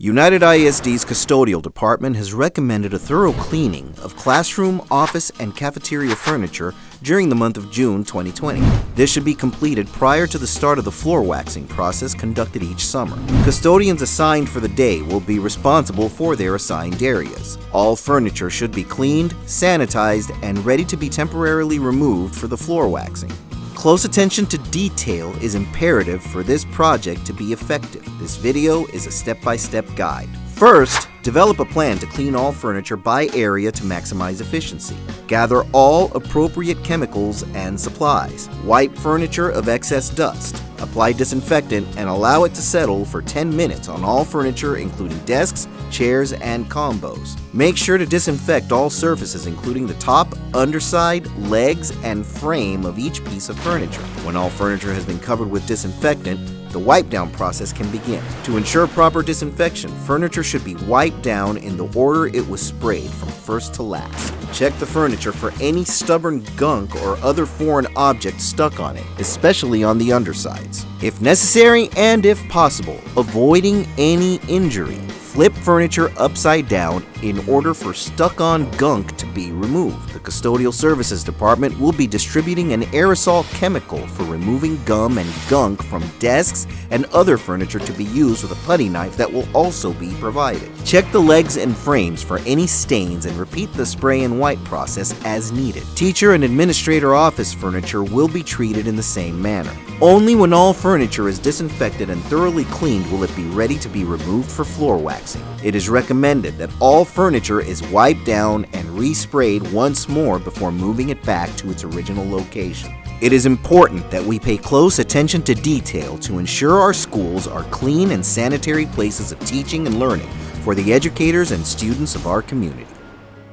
United ISD's custodial department has recommended a thorough cleaning of classroom, office, and cafeteria furniture during the month of June 2020. This should be completed prior to the start of the floor waxing process conducted each summer. Custodians assigned for the day will be responsible for their assigned areas. All furniture should be cleaned, sanitized, and ready to be temporarily removed for the floor waxing. Close attention to detail is imperative for this project to be effective. This video is a step-by-step guide. First, develop a plan to clean all furniture by area to maximize efficiency. Gather all appropriate chemicals and supplies. Wipe furniture of excess dust. Apply disinfectant and allow it to settle for 10 minutes on all furniture including desks, chairs, and combos. Make sure to disinfect all surfaces including the top, underside, legs, and frame of each piece of furniture. When all furniture has been covered with disinfectant, the wipe down process can begin. To ensure proper disinfection, furniture should be wiped down in the order it was sprayed from first to last. Check the furniture for any stubborn gunk or other foreign objects stuck on it, especially on the undersides. If necessary and if possible, avoiding any injury, flip furniture upside down in order for stuck-on gunk to be removed. The Custodial Services Department will be distributing an aerosol chemical for removing gum and gunk from desks and other furniture to be used with a putty knife that will also be provided. Check the legs and frames for any stains and repeat the spray and wipe process as needed. Teacher and administrator office furniture will be treated in the same manner. Only when all furniture is disinfected and thoroughly cleaned will it be ready to be removed for floor waxing. It is recommended that all furniture is wiped down and resprayed once more before moving it back to its original location. It is important that we pay close attention to detail to ensure our schools are clean and sanitary places of teaching and learning for the educators and students of our community.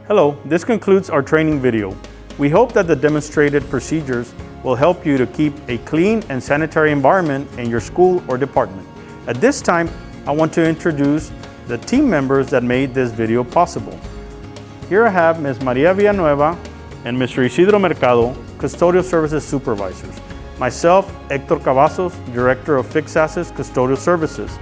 Hello, this concludes our training video. We hope that the demonstrated procedures will help you to keep a clean and sanitary environment in your school or department. At this time, I want to introduce the team members that made this video possible. Here I have Ms. Maria Villanueva and Mr. Isidro Mercado, Custodial Services Supervisors. Myself, Hector Cavazos, Director of Fixed Assets Custodial Services.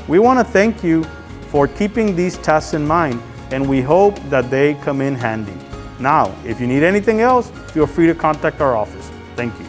We want to thank you for keeping these tasks in mind, and we hope that they come in handy. Now, if you need anything else, feel free to contact our office. Thank you.